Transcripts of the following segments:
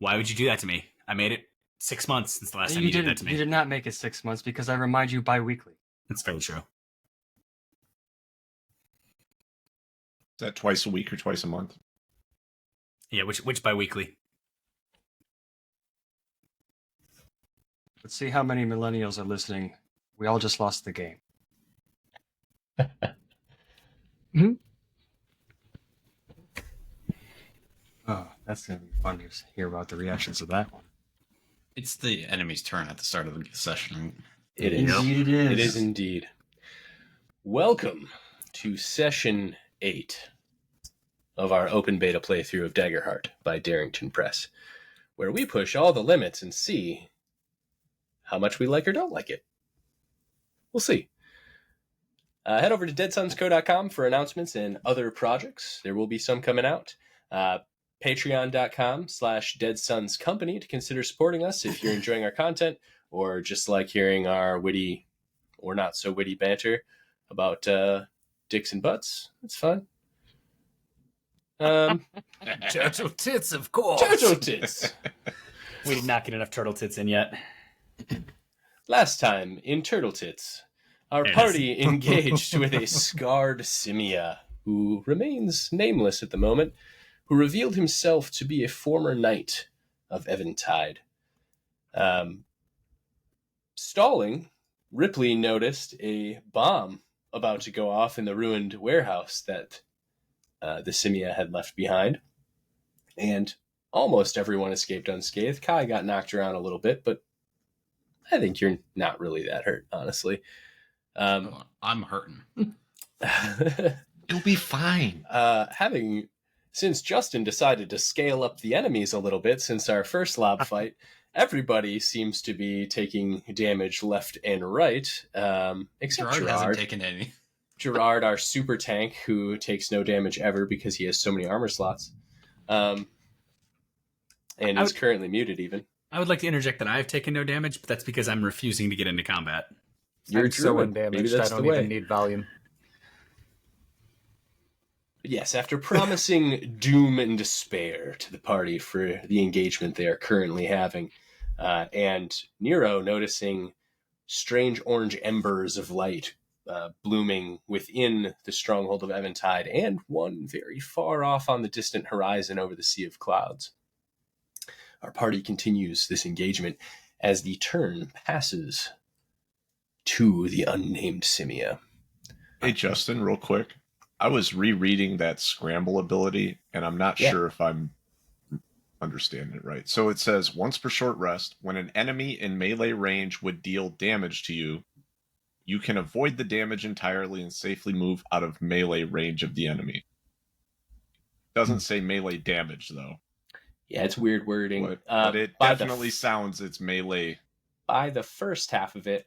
Why would you do that to me? I made it 6 months since the last time you did that to me. You did not make it 6 months because I remind you bi-weekly. That's very true. Is that twice a week or twice a month? Yeah, which bi-weekly? Let's see how many millennials are listening. We all just lost the game. Oh, that's going to be fun to hear about the reactions of that one. It's the enemy's turn at the start of the session. Right? It is. Indeed it is. It is indeed. Welcome to Session 8 of our open beta playthrough of Daggerheart by Darrington Press, where we push all the limits and see how much we like or don't like it. We'll see. Head over to deadsunsco.com for announcements and other projects. There will be some coming out. Patreon.com/DeadSunsCompany to consider supporting us if you're enjoying our content or just like hearing our witty or not so witty banter about dicks and butts. It's fun. Turtle tits, of course. Turtle tits. We did not get enough turtle tits in yet. Last time in Turtle Tits, our party engaged with a scarred Simiah, who remains nameless at the moment, who revealed himself to be a former knight of Eventide. Stalling, Ripley noticed a bomb about to go off in the ruined warehouse that the Simiah had left behind, and almost everyone escaped unscathed. Kai got knocked around a little bit, but I think you're not really that hurt, honestly. I'm hurting. You'll be fine. Since Justin decided to scale up the enemies a little bit since our first lob fight, everybody seems to be taking damage left and right, except Gerard Gerard. hasn't taken any. Gerard, our super tank, who takes no damage ever because he has so many armor slots, and is currently muted even. I would like to interject that I've taken no damage, but that's because I'm refusing to get into combat. You're I'm so druid. Maybe undamaged, I that's don't the way. even need volume. Yes, after promising doom and despair to the party for the engagement they are currently having, and Nero noticing strange orange embers of light blooming within the stronghold of Eventide, and one very far off on the distant horizon over the sea of clouds. Our party continues this engagement as the turn passes to the unnamed Simiah. Hey, Justin, real quick. I was rereading that scramble ability, and I'm not sure if I'm understanding it right. So it says, once per short rest, when an enemy in melee range would deal damage to you, you can avoid the damage entirely and safely move out of melee range of the enemy. Doesn't say melee damage, though. Yeah, it's weird wording. But it definitely sounds it's melee. By the first half of it,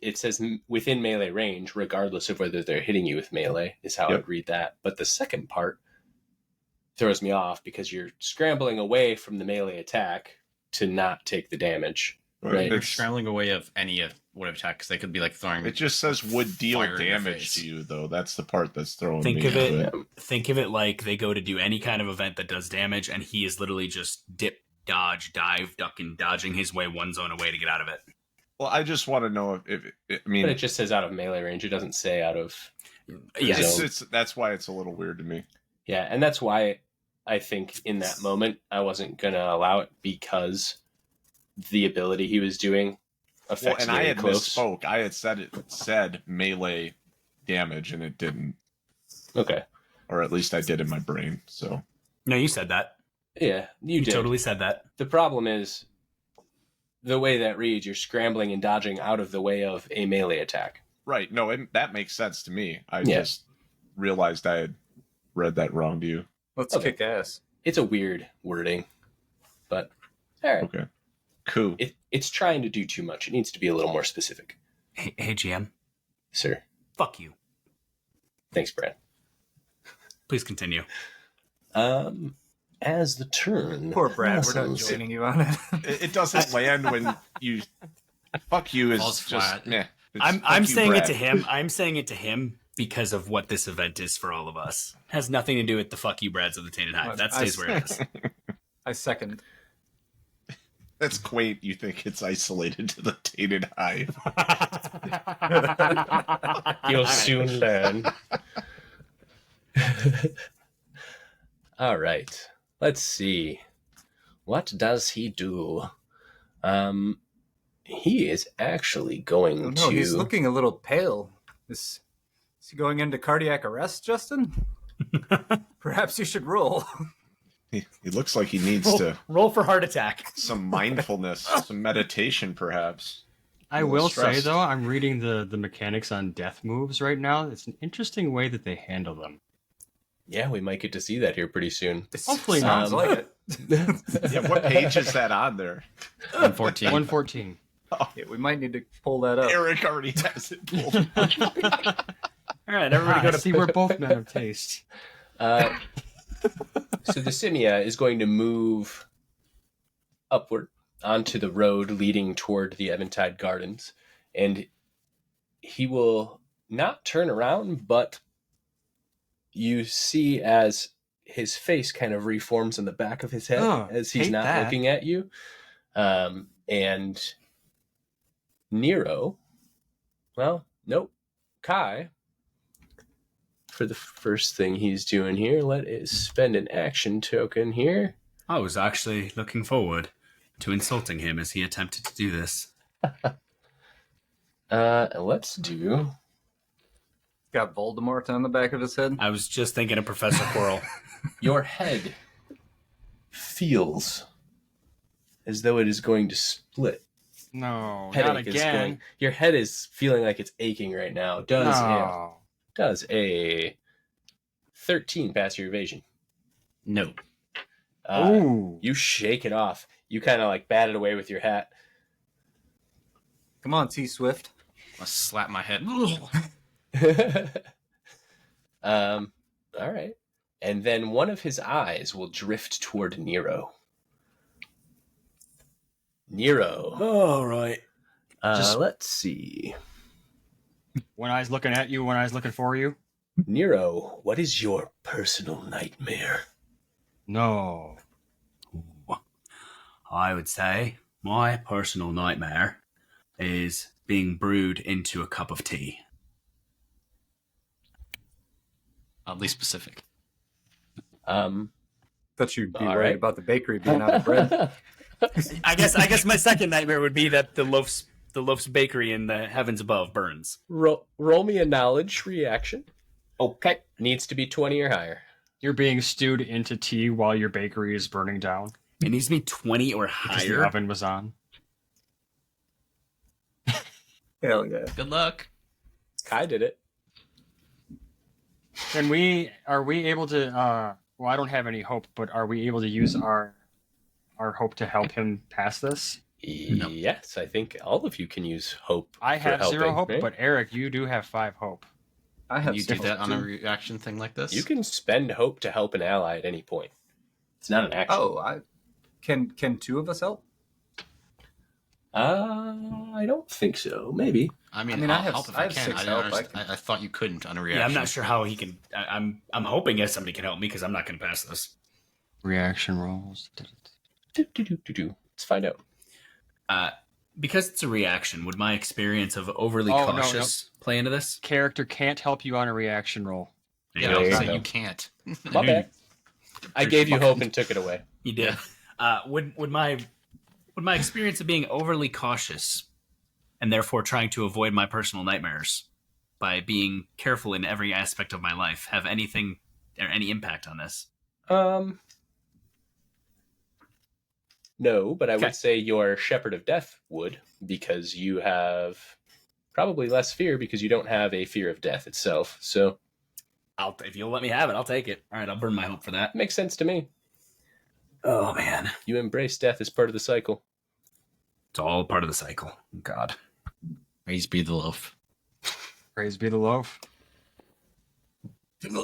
it says within melee range, regardless of whether they're hitting you with melee, is how I'd read that. But the second part throws me off because you're scrambling away from the melee attack to not take the damage. Right? You're scrambling away of any would have attacked because they could be like throwing. It just says would deal fire in your damage face. to you, though. That's the part that's throwing Think me. Think of it like they go to do any kind of event that does damage, and he is literally just dip, dodge, dive, duck, and dodging his way one zone away to get out of it. Well, I just want to know if I mean, But it just says out of melee range. It doesn't say out of. Yes. it's that's why it's a little weird to me. Yeah, and that's why I think in that moment I wasn't going to allow it, because the ability he was doing affects and I had close. misspoke. I had said melee damage, and it didn't. Okay. Or at least I did in my brain. So No, you said that. Yeah, you did. Totally said that. The problem is the way that reads, you're scrambling and dodging out of the way of a melee attack. right, no, that makes sense to me. I just realized I had read that wrong to you. Let's kick ass. It's a weird wording, but all right. Okay, cool. It's trying to do too much. It needs to be a little more specific. Hey, GM. Sir. Fuck you. Thanks, Brad. Please continue. As the turn Poor Brad, we're not passes- joining you on it. It doesn't land when you. Fuck you is Falls just. flat. Meh. It's I'm fuck you, saying Brad. it to him. I'm saying it to him because of what this event is for all of us. Has nothing to do with the fuck you Brads of the Tainted Hive. That stays where it is. I second. That's quaint. You think it's isolated to the tainted hive. You'll soon learn. All right. Let's see. What does he do? He is actually going Oh, no, to. he's looking a little pale. Is he going into cardiac arrest, Justin? Perhaps you should roll. He looks like he needs to Roll for heart attack. some mindfulness, some meditation, perhaps. I A little will say stressed. though, I'm reading the mechanics on death moves right now. It's an interesting way that they handle them. Yeah, we might get to see that here pretty soon. Hopefully Sounds not. like it. Yeah, what page is that on there? 114. 114. Yeah, we might need to pull that up. Eric already has it pulled. All right, everybody go to See, we're both men of taste. So the Simiah is going to move upward onto the road leading toward the Eventide Gardens, and he will not turn around, but you see as his face kind of reforms in the back of his head as he's hate not that. looking at you. And Nero, well, nope, Kai, for the first thing he's doing here, let us spend an action token here. I was actually looking forward to insulting him as he attempted to do this. Let's do. Got Voldemort on the back of his head. I was just thinking of Professor Quirrell. Your head feels as though it is going to split. No, not Headache is again. going. Your head is feeling like it's aching right now. No. Does a 13 pass your evasion? No. Ooh. You shake it off. You kind of like bat it away with your hat. Come on, T Swift. I slap my head. All right. And then one of his eyes will drift toward Nero. Nero. All right. Let's see. One eye's looking at you, one eye's looking for you. Nero, what is your personal nightmare? No. I would say my personal nightmare is being brewed into a cup of tea. Oddly specific. Thought you'd be All worried right. about the bakery being out of bread. I guess my second nightmare would be that the loaf's bakery in the heavens above burns. Roll me a knowledge reaction. Okay. Needs to be 20 or higher. You're being stewed into tea while your bakery is burning down It needs to be 20 or because higher. the oven was on. Hell yeah. Good luck. Kai did it. Are we able to well, I don't have any hope, but are we able to use our hope to help him pass this? No. Yes, I think all of you can use hope. I for have 0 helping, hope, right? but Eric, you do have 5 hope. I Can have you do that on a too. reaction thing like this? You can spend hope to help an ally at any point. It's not an action. Oh, can two of us help? I don't think so. Maybe. I mean, I mean, I I'll have- help if I I have can. 6 I, didn't help. understand- I thought you couldn't on a reaction. Yeah, I'm not sure how he can. I'm hoping yes somebody can help me because I'm not going to pass this. Reaction rolls. Let's find out. Because it's a reaction, would my experience of overly Oh, no, cautious play into this? Character can't help you on a reaction roll. Yeah, There you so go. you can't. My bad. I gave you hope and took it away. You did. Would my experience of being overly cautious and therefore trying to avoid my personal nightmares by being careful in every aspect of my life have anything or any impact on this? No, but I Okay. would say your Shepherd of Death would, because you have probably less fear because you don't have a fear of death itself. So If you'll let me have it, I'll take it. All right, I'll burn my hope for that. it makes sense to me. Oh man, You embrace death as part of the cycle. it's all part of the cycle. God. Praise be the loaf. Praise be the loaf. It's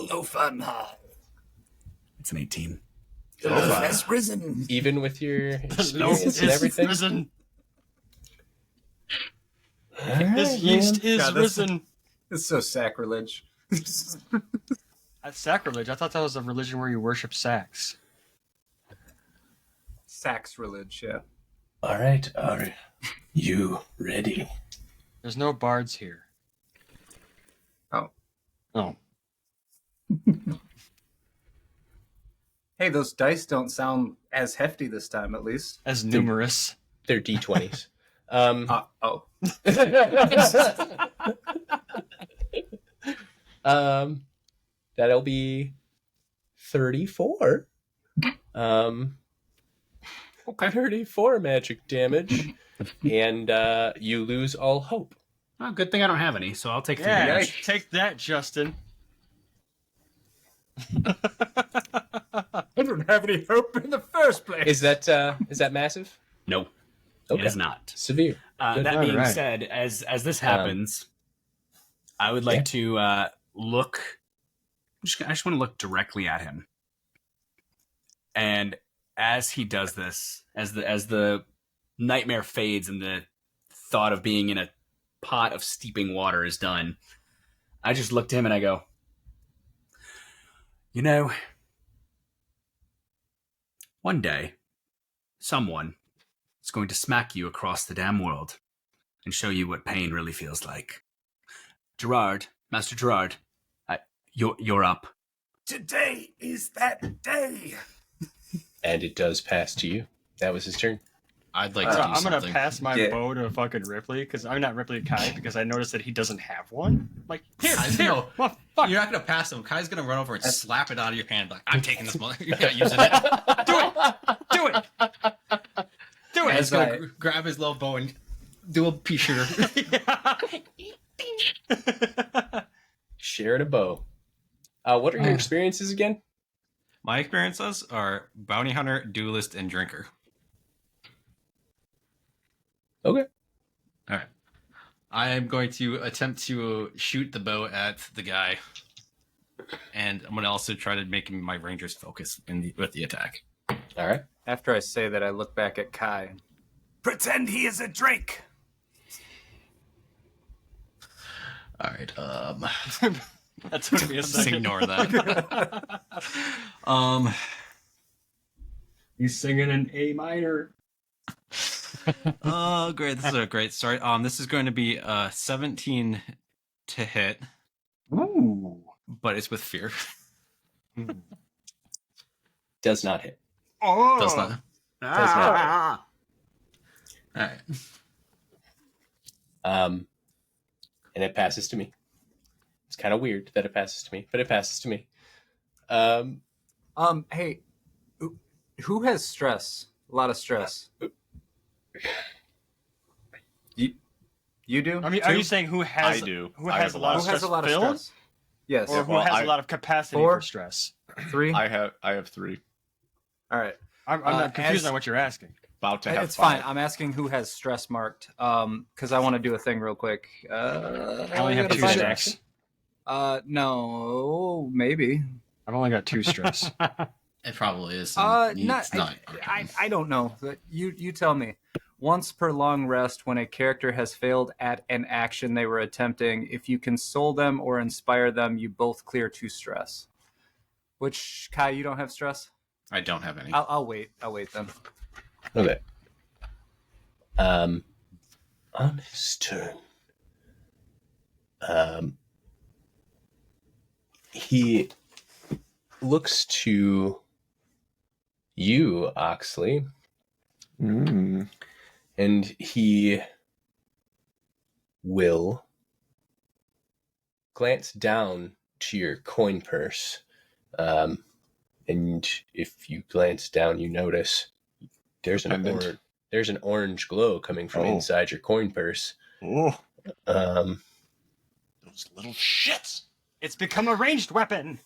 an 18. Has risen. Even with your Loaf experience and everything. risen. All right, This yeast man. is God, this- risen. It's so sacrilege. That's sacrilege. I thought that was a religion where you worship sacks. Sax religion, yeah. All right, are you ready? There's no bards here. Oh. Oh. Hey, those dice don't sound as hefty this time, at least. As numerous. They're D20s. Oh. That'll be 34. Okay. 34 magic damage, and you lose all hope. Well, good thing I don't have any, so I'll take 3 Yeah, damage. take that, Justin. I don't have any hope in the first place. Is that massive? No, Okay. it is not. Severe. That All being right. said, as this happens, I would like to look. I just want to look directly at him, and as he does this, as the nightmare fades and the thought of being in a pot of steeping water is done, I just look to him and I go, you know, one day, someone is going to smack you across the damn world and show you what pain really feels like. Gerard, Master Gerard, you're up. Today is that day. And it does pass to you. That was his turn. I'd like to do I'm something. gonna pass my Yeah. bow to fucking Ripley, because I'm not Ripley Kai, because I noticed that he doesn't have one. Like, here, No. well, fuck. You're not gonna pass him. Kai's gonna run over and slap it out of your hand. Like, I'm taking this money. You're not using it. Do it! Do And it! he's gonna grab his little bow and do a pea shooter. Shared a bow. What are your experiences again? My experiences are bounty hunter, duelist, and drinker. Okay. All right. I am going to attempt to shoot the bow at the guy, and I'm going to also try to make my rangers focus with the attack. All right. After I say that, I look back at Kai. Pretend he is a drink. All right. That took me a Just second. ignore that. He's singing in A minor. Oh, great! This is a great start. This is going to be 17 to hit, Ooh. but it's with fear. Does not hit. Oh. Does not. Does not. All right. And it passes to me. It's kind of weird that it passes to me, but it passes to me. Hey, who has stress? A lot of stress. You do? I mean, are you saying who has? I do. Who I has have a lot of Who has stress? a lot of Phil? stress? Yes. Or who Well, has I- a lot of capacity 4? for stress? 3? I have 3. All right. I'm not confused as- on what you're asking. About to have It's 5. fine. I'm asking who has stress marked. Because I want to do a thing real quick. I only have gotta 2 find it. stress. No, maybe. I've only got 2 stress. It probably is. Not. It's not. I don't know. You tell me. Once per long rest, when a character has failed at an action they were attempting, if you console them or inspire them, you both clear 2 stress. Which, Kai, you don't have stress? I don't have any. I'll wait. I'll wait then. Okay. On his turn, he looks to you, Oxley, Mm. and he will glance down to your coin purse. And if you glance down, you notice there's Pendant. there's an orange glow coming from Oh. inside your coin purse. Oh, Um, those little shits. It's become a ranged weapon.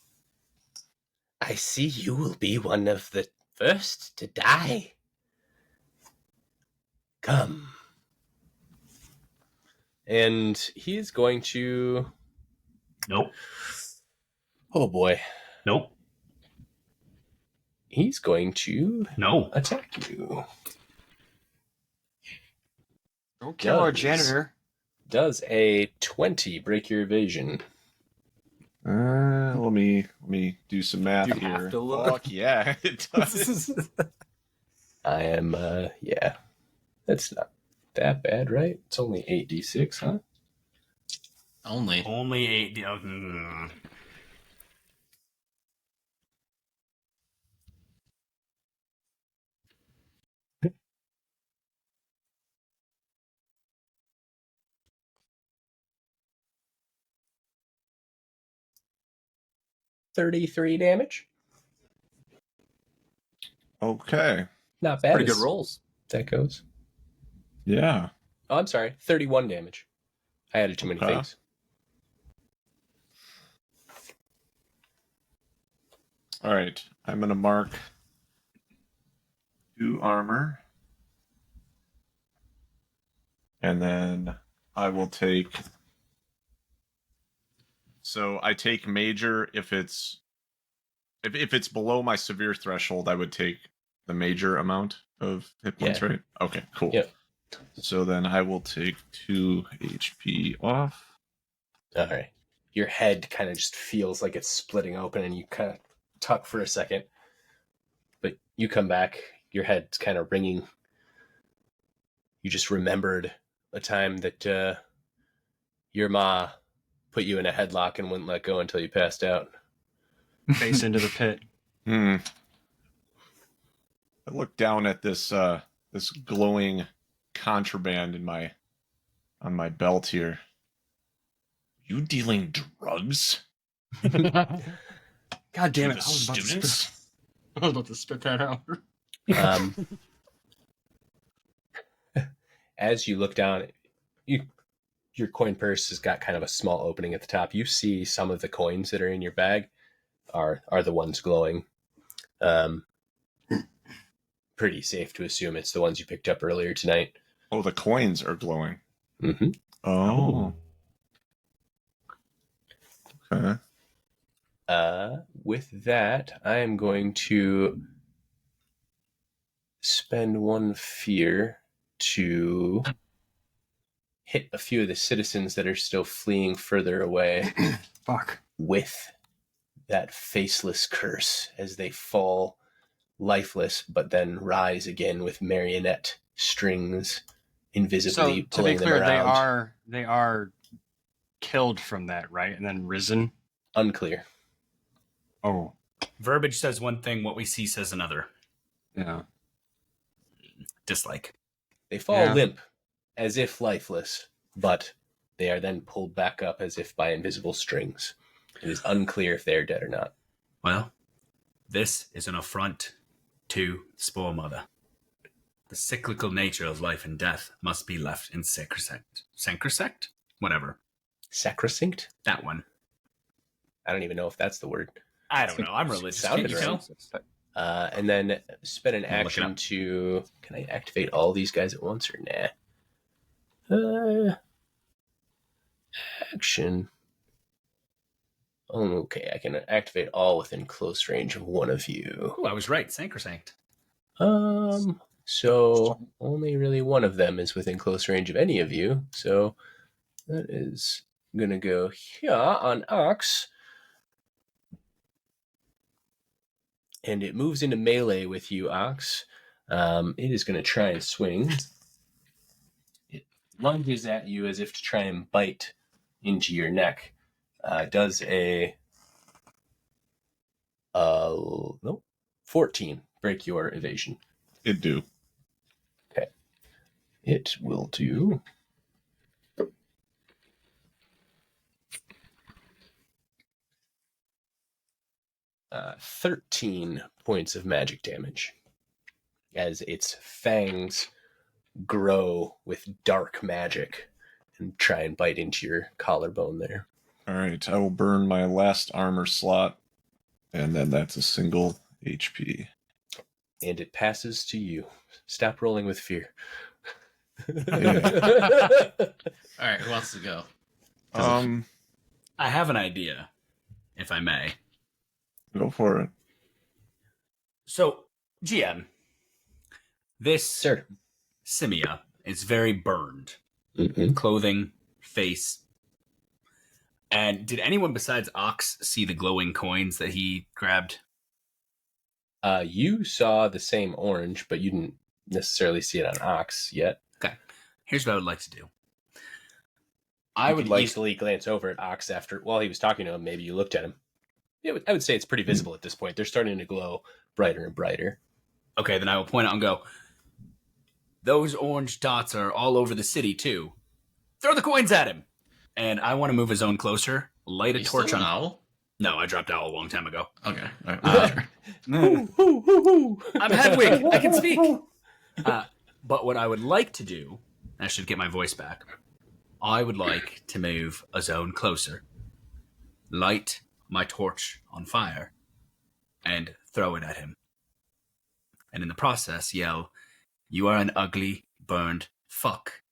I see you will be one of the first to die. Come. And he is going to... Nope. Oh boy. Nope. He's going to No. attack you. Don't kill our Does. janitor. Does a 20 break your evasion? Let me do some math You here. have to look. Fuck yeah, it does. I am, yeah. That's not that bad, right? It's only 8d6, huh? Only. Only 8. 33 damage. Okay. Not bad. Pretty good as rolls. That goes. Yeah. Oh, I'm sorry. 31 damage. I added too many Okay. things. All right. I'm going to mark 2 armor. And then I will take... So I take major if it's... If it's below my severe threshold, I would take the major amount of hit points, Yeah. right? Okay, cool. Yep. So then I will take 2 HP off. All right. Your head kind of just feels like it's splitting open, and you kind of tuck for a second. But you come back, your head's kind of ringing. You just remembered a time that your ma put you in a headlock and wouldn't let go until you passed out. Face into the pit. I look down at this this glowing contraband on my belt here. You dealing drugs? God damn it! To the I was about to spit- students? I was about to spit that out. As you look down, your coin purse has got kind of a small opening at the top. You see some of the coins that are in your bag are the ones glowing. Pretty safe to assume it's the ones you picked up earlier tonight. Oh, the coins are glowing. Mm-hmm. Oh. Okay. With that, I am going to spend 1 fear to hit a few of the citizens that are still fleeing further away Fuck. with that faceless curse as they fall lifeless, but then rise again with marionette strings So invisibly to be pulling clear, them around. they are killed from that, right? And then risen. Unclear. Oh, Verbiage says one thing, what we see says another. yeah. Dislike. They fall Yeah. limp, as if lifeless, but they are then pulled back up as if by invisible strings. It is unclear if they are dead or not. Well, this is an affront to the Spore Mother. The cyclical nature of life and death must be left in sacrosanct. Sacrosanct? Whatever. Sacrosanct? That one. I don't even know if that's the word. I don't know. I'm religious. Sounded Can't you right. tell? And then spend an I'll look it action up. to... Can I activate all these guys at once or nah? Action. Oh, okay, I can activate all within close range of one of you. Oh, I was right. Sacrosanct. So only really one of them is within close range of any of you. So that is gonna go here on Ox. And it moves into melee with you, Ox. It is gonna try and swing. It lunges at you as if to try and bite into your neck. Does a 14 break your evasion. It do. Okay. It will do 13 points of magic damage as its fangs grow with dark magic and try and bite into your collarbone there. All right. I will burn my last armor slot, and then that's a single HP. And it passes to you. Stop rolling with fear. All right, who wants to go? I have an idea, if I may. Go for it. So, GM, this Sir. Simiah is very burned. Mm-hmm. Clothing, face. And did anyone besides Ox see the glowing coins that he grabbed? You saw the same orange, but you didn't necessarily see it on Ox yet. Okay. Here's what I would like to do. I would like easily glance over at Ox while he was talking to him. Maybe you looked at him. I would say it's pretty visible at this point. They're starting to glow brighter and brighter. Okay, then I will point out and go, those orange dots are all over the city, too. Throw the coins at him! And I want to move a zone closer, light a torch on... Owl? No, I dropped owl a long time ago. Okay. All right. I'm Hedwig! I can speak! But what I would like to do, I should get my voice back, I would like to move a zone closer, light my torch on fire, and throw it at him. And in the process, yell, "You are an ugly, burned fuck.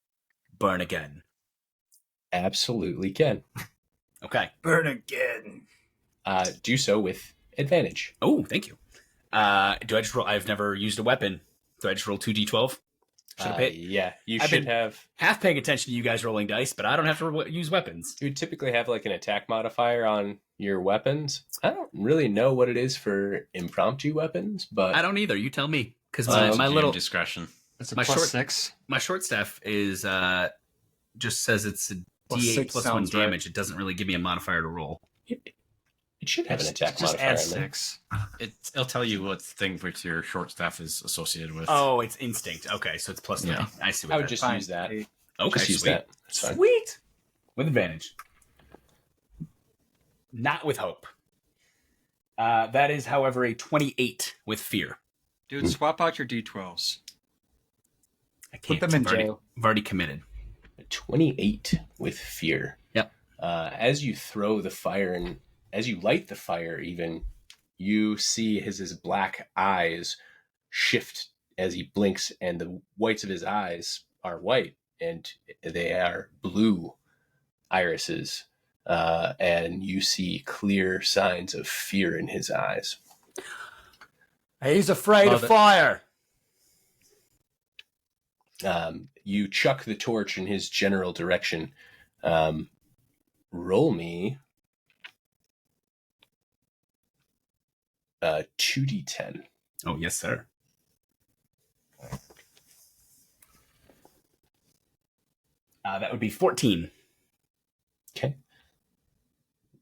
Burn again." Absolutely can. Okay. Burn again. Do so with advantage. Oh, thank you. Do I just roll? I've never used a weapon. Do I just roll 2d12? Should I pay? Yeah, you I've should been- have. Half paying attention to you guys rolling dice, but I don't have to use weapons. You would typically have like an attack modifier on your weapons. I don't really know what it is for impromptu weapons, but I don't either. You tell me, because It's my GM little discretion. It's a My plus short- 6. my short staff is just says it's a Plus D8 six plus 1 sounds right. damage. It doesn't really give me a modifier to roll. it should have an attack Just modifier add on there. 6. It'll tell you what thing which your short staff is associated with. Oh, it's instinct. Okay, so it's plus 3. Yeah. I see what I would that just Fine. use that. Eight. Okay, Just use sweet. that. That's fine. Sweet. With advantage. Not with hope. That is, however, a 28 with fear. Dude, swap out your D12s. I Put can't. them in I've already- jail. I've already committed. 28 with fear. Yep. As you throw the fire and as you light the fire, even you see his black eyes shift as he blinks, and the whites of his eyes are white, and they are blue irises. And you see clear signs of fear in his eyes. He's afraid Love of it. fire. You chuck the torch in his general direction. Roll me 2d10. Oh, yes, sir. That would be 14. Okay.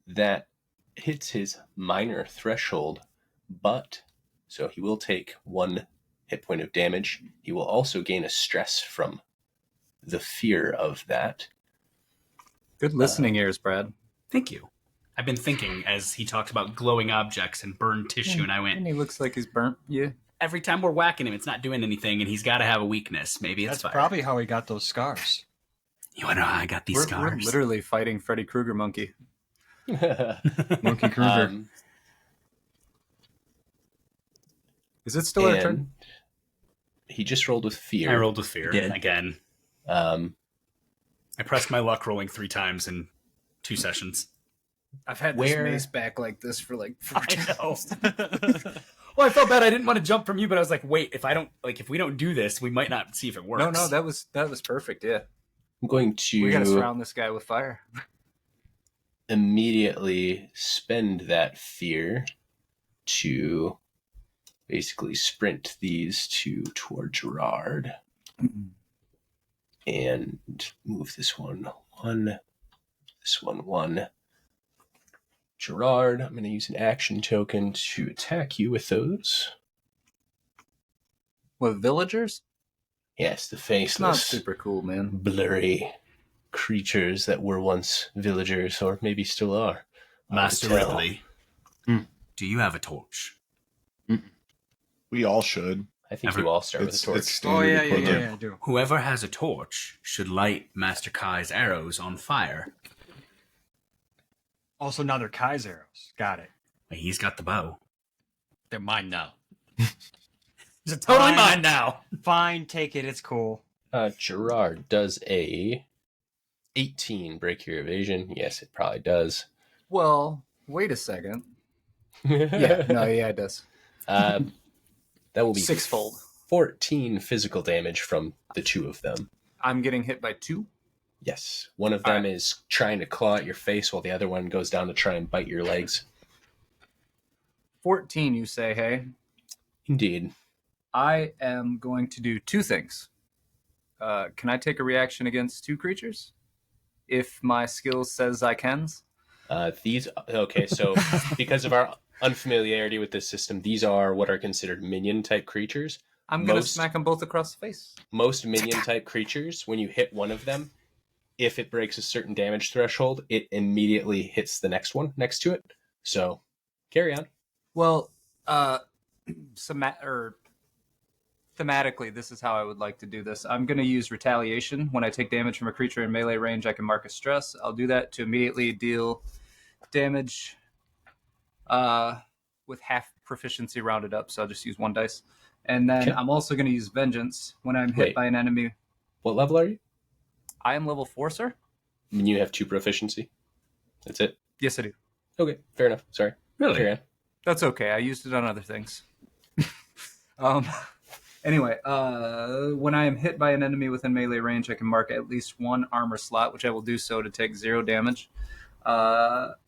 That hits his minor threshold, but so he will take 1 hit point of damage. He will also gain a stress from the fear of that. Good listening ears, Brad. Thank you. I've been thinking as he talked about glowing objects and burned tissue, and I went, And he looks like he's burnt. Yeah. every time we're whacking him, it's not doing anything, and he's got to have a weakness. Maybe it's That's fire. probably how he got those scars. You want to know how I got these We're scars? literally fighting Freddy Krueger monkey. Monkey Krueger. Is it still our turn? And he just rolled with fear. I rolled with fear Did. again. Um, I pressed my luck rolling 3 times in 2 sessions. I've had Where- this mace back like this for like 4 know. Well, I felt bad. I didn't want to jump from you, but I was like, wait, if we don't do this, we might not see if it works. No, that was perfect. Yeah, I'm going we got to to surround this guy with fire. immediately spend that fear to basically sprint these 2 toward Gerard and move this one, this one. Gerard, I'm going to use an action token to attack you with those. With villagers? Yes, the It's not faceless, super cool, man. blurry creatures that were once villagers, or maybe still are. Master Hard to tell. Ripley, Hmm. do you have a torch? We all should. I think Ever- you all start with a It's torch. standard Oh, yeah, equipment. I do. Whoever has a torch should light Master Kai's arrows on fire. Also, now they're Kai's arrows. Got it. He's got the bow. They're mine now. He's totally Fine. mine now. Fine, take it. It's cool. Gerard, does a 18 break your evasion? Yes, it probably does. Well, wait a second. Yeah, it does. That will be Sixfold. 14 physical damage from the 2 of them. I'm getting hit by 2. Yes. One of them is trying to claw at your face while the other one goes down to try and bite your legs. 14, you say, hey? Indeed. I am going to do two things. Can I take a reaction against two creatures? If my skill says I can? So because of our unfamiliarity with this system, these are what are considered minion type creatures. I'm going to smack them both across the face. Most minion type creatures, when you hit one of them, if it breaks a certain damage threshold, it immediately hits the next one next to it. So carry on. Well, thematically, this is how I would like to do this. I'm going to use retaliation. When I take damage from a creature in melee range, I can mark a stress. I'll do that to immediately deal damage with half proficiency rounded up, so I'll just use 1 dice. And then I'm also going to use vengeance when I'm hit by an enemy. What level are you? I am level 4, sir. And you have 2 proficiency. That's it? Yes, I do. Okay, fair enough. Sorry. Really? Carry on. That's okay. I used it on other things. Anyway, when I am hit by an enemy within melee range, I can mark at least 1 armor slot, which I will do so to take 0 damage.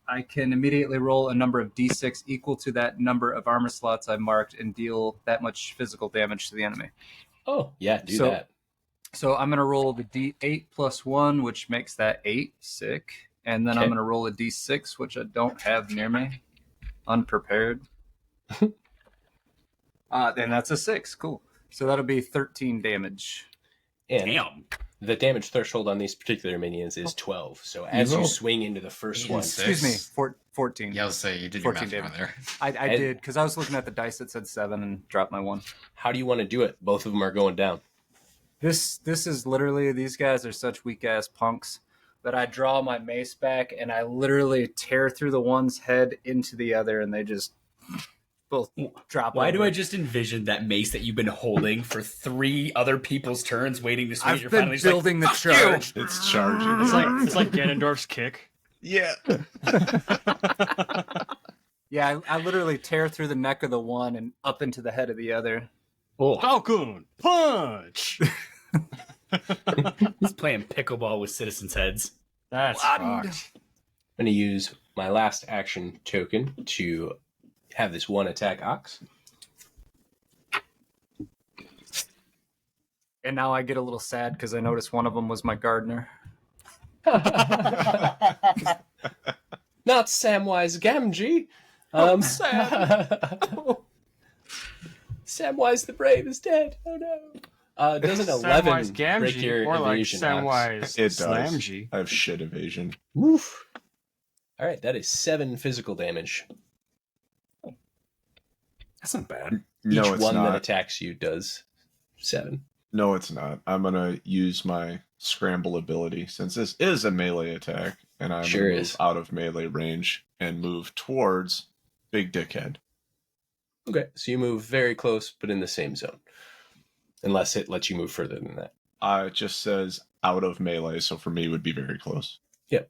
I can immediately roll a number of d6 equal to that number of armor slots I marked and deal that much physical damage to the enemy. Oh, yeah, do that. So I'm going to roll the d8 plus 1, which makes that 8. Sick. And then I'm going to roll a d6, which I don't have near me. Unprepared. And that's a 6. Cool. So that'll be 13 damage. And Damn. the damage threshold on these particular minions is 12. So as you swing into the first one... Excuse me, 14. Yeah, I was say you did your 14 math damage. there. I did, because I was looking at the dice that said 7 and dropped my 1. How do you want to do it? Both of them are going down. This is literally, these guys are such weak-ass punks that I draw my mace back and I literally tear through the one's head into the other and they just both drop. Why over. do I just envision that mace that you've been holding for 3 other people's turns waiting to swing? I've been building the charge. It's charging. It's like Ganondorf's kick. Yeah. Yeah, I literally tear through the neck of the one and up into the head of the other. Oh, Falcon punch. he's playing pickleball with citizens' heads. That's What? fucked. I'm going to use my last action token to have this one attack Ox. And now I get a little sad because I noticed one of them was my gardener. Not Samwise Gamgee. Samwise the Brave is dead. Oh no. Doesn't 11 Samwise break your Gamgee or like evasion, Ox? Samwise It does. Slamgee. I have shit evasion. Woof. All right, that is 7 physical damage. That's not bad. No, Each it's one that not. attacks you does 7. No, it's not. I'm gonna use my scramble ability since this is a melee attack, and I'm Sure gonna move is. out of melee range and move towards Big Dickhead. Okay, so you move very close, but in the same zone. Unless it lets you move further than that. It just says out of melee, so for me it would be very close. Yep.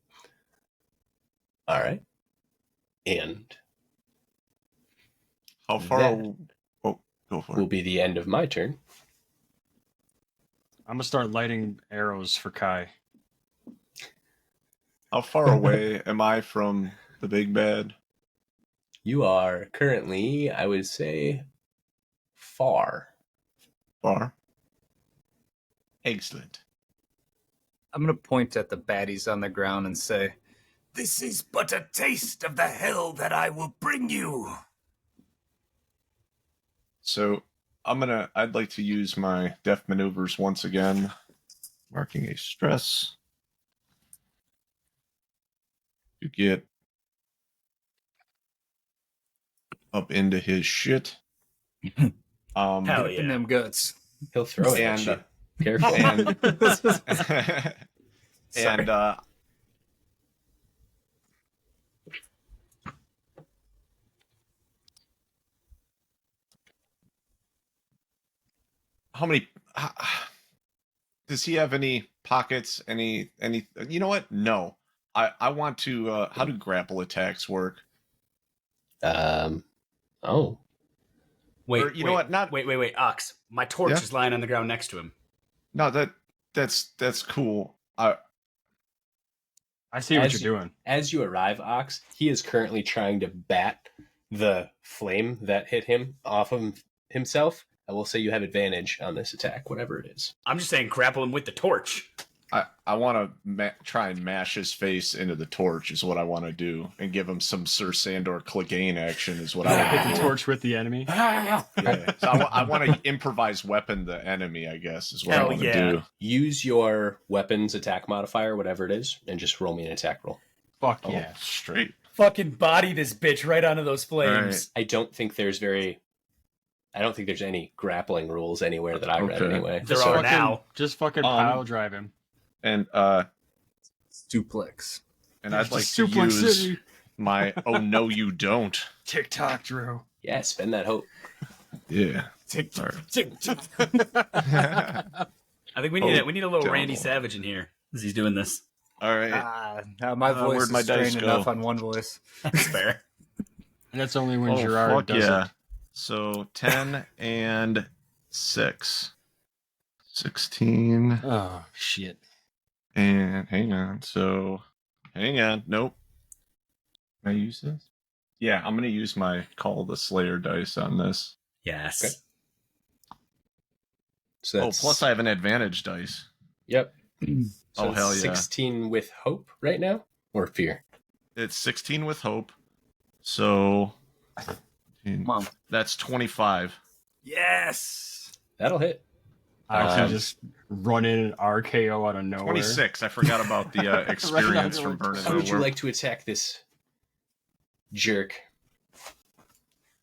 All right. And How far? That- Oh, go for will it. be the end of my turn. I'm gonna start lighting arrows for Kai. How far away am I from the big bad? You are currently, I would say, far. Far. Excellent. I'm going to point at the baddies on the ground and say, "This is but a taste of the hell that I will bring you." So I'd like to use my deft maneuvers once again, marking a stress to get up into his shit. Hell In yeah. them guts. He'll throw it at And- you. Careful. and Sorry. and how many does he have any pockets, any you know what, no, I want to how do grapple attacks work? Oh. Wait, Or, you know what, not- Wait, Ox. My torch Yeah? is lying on the ground next to him. No, that's cool. I see what As you're doing. As you arrive, Ox, he is currently trying to bat the flame that hit him off of himself I will say you have advantage on this attack, whatever it is. I'm just saying grapple him with the torch. I want to try and mash his face into the torch is what I want to do, and give him some Sir Sandor Clegane action is what I want Hit to the do. torch with the enemy. Yeah. So I want to improvise weapon the enemy, I guess, is what I Hell want to yeah. do. Use your weapons attack modifier, whatever it is, and just roll me an attack roll. Fuck Oh, yeah. straight. Fucking body this bitch right onto those flames. I don't think there's any grappling rules anywhere that I read Okay. anyway. There So- are now. Just fucking pile drive him. And Suplex. I'd like to Suplex use City. my oh no you don't. TikTok, Drew. Yeah, spend that hope. Yeah. I Alright. think we need a little devil. Randy Savage in here as he's doing this. All right. My voice where'd my is dice strained go? enough on one voice. That's fair. And that's only when Oh, Gerard fuck does yeah. it. So 10 and 6. 16. Oh, shit. And hang on. Nope. Can I use this? Yeah, I'm going to use my Call of the Slayer dice on this. Yes. Okay. So that's, Plus I have an advantage dice. Yep. Oh, So hell it's yeah. 16 with hope right now, or fear. It's 16 with hope. So Mom. that's 25. Yes. That'll hit. I Um, can just run in an RKO out of nowhere. 26. I forgot about the experience from burning. How would you over. like to attack this jerk?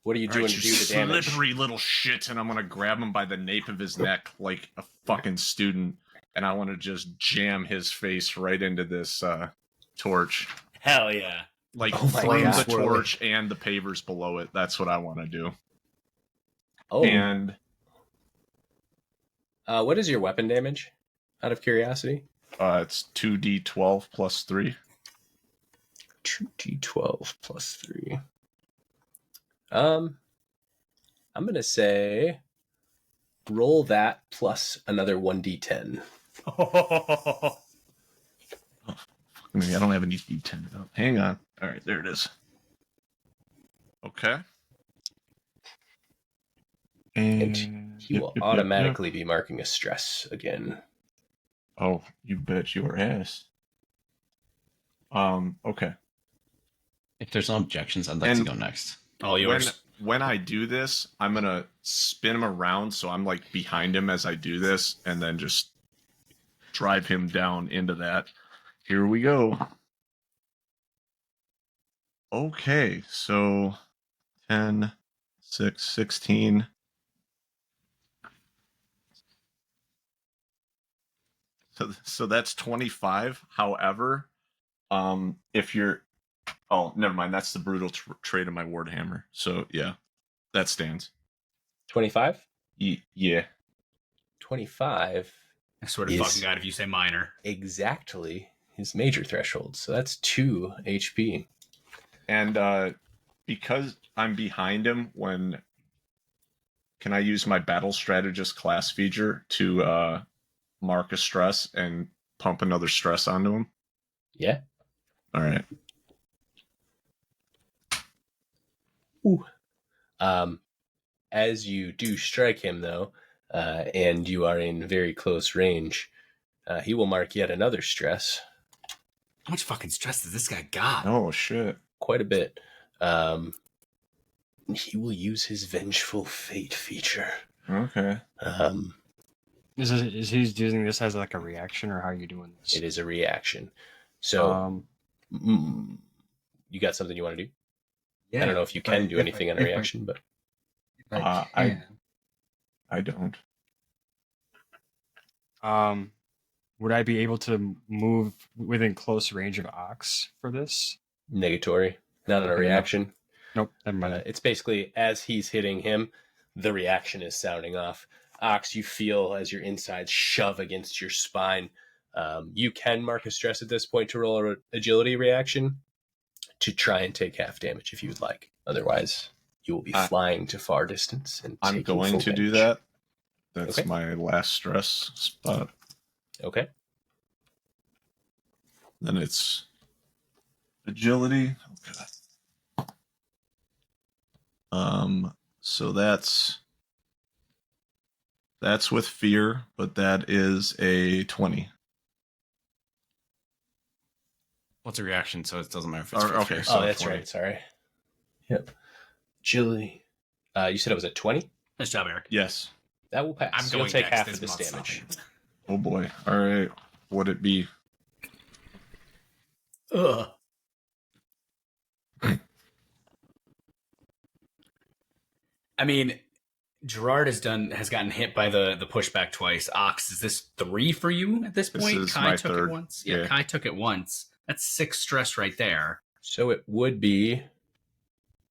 What are you All doing right, to you do the damage? slippery little shit, and I'm gonna grab him by the nape of his neck like a fucking student, and I want to just jam his face right into this torch, Hell yeah. like Oh my flame God. the torch and the pavers below it. That's what I want to do. Oh, And what is your weapon damage? Out of curiosity. it's 2d12 plus 3. 2d12 plus 3. I'm gonna say roll that plus another 1d10. I mean, I don't have any d10. Oh, hang on. All right, there it is. Okay. And he will Yep. automatically be marking a stress again. Oh, you bet your ass. Okay. If there's no objections, I'd like And- to go next. All yours. When I do this, I'm gonna spin him around so I'm like behind him as I do this, and then just drive him down into that. Here we go. Okay, so 10, 6, 16. So that's 25. However, if you're oh, never mind. That's the brutal trait of my Wardhammer. So yeah, that stands. 25? Yeah. 25 I swear to Is- fucking God if you say minor. exactly his major threshold. So that's 2 HP. And because I'm behind him, can I use my battle strategist class feature to mark a stress and pump another stress onto him? Yeah. All right. As you do strike him, though, and you are in very close range, he will mark yet another stress, How much fucking stress does this guy got? Oh shit. quite a bit. He will use his Vengeful Fate feature. Okay. Is he using this as like a reaction, or how are you doing this? It is a reaction. So, you got something you want to do? I don't know if you can do anything on a reaction, but I don't. Would I be able to move within close range of Ox for this? negatory, not on a Okay, reaction. Nope, never mind. It's basically as he's hitting him, the reaction is sounding off. Ox, you feel as your insides shove against your spine. You can mark a stress at this point to roll an agility reaction to try and take half damage if you would like. Otherwise, you will be flying to far distance. And I'm taking going full to do damage. that. That's Okay. my last stress spot. Okay. Then it's agility. Okay. So that's That's with fear, but that is a 20. What's a reaction? So it doesn't matter if it's Okay, fear. so Oh, that's 20. right. Sorry. Yep. Agility. You said it was a 20? Nice job, Eric. Yes. That will pass. I'm You'll going take next. half It's of this not damage. stopping. Oh boy. All right. Would it be? Ugh. I mean, Gerard has gotten hit by the pushback twice. Ox, is this 3 for you at this This point? is Kai my took third. it once. Yeah, Yeah. Kai took it once. That's 6 stress right there. So it would be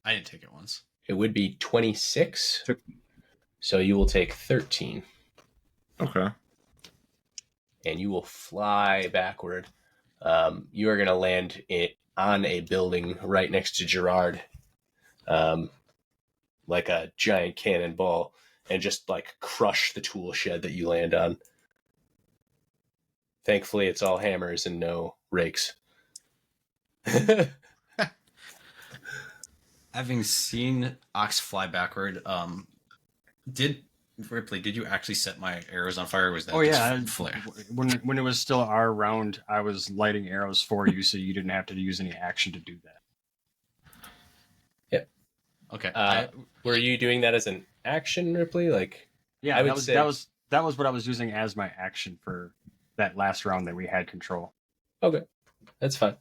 I didn't take it once. 26. So you will take 13. Okay. And you will fly backward. You are going to land on a building right next to Gerard, like a giant cannonball, and just like crush the tool shed that you land on. Thankfully, it's all hammers and no rakes. Having seen Ox fly backward, did you actually set my arrows on fire? Or was that just flare? When it was still our round, I was lighting arrows for you, so you didn't have to use any action to do that. Okay. Were you doing that as an action, Ripley? Like, Yeah, I would that was say- that was what I was using as my action for that last round that we had control. okay, that's fine.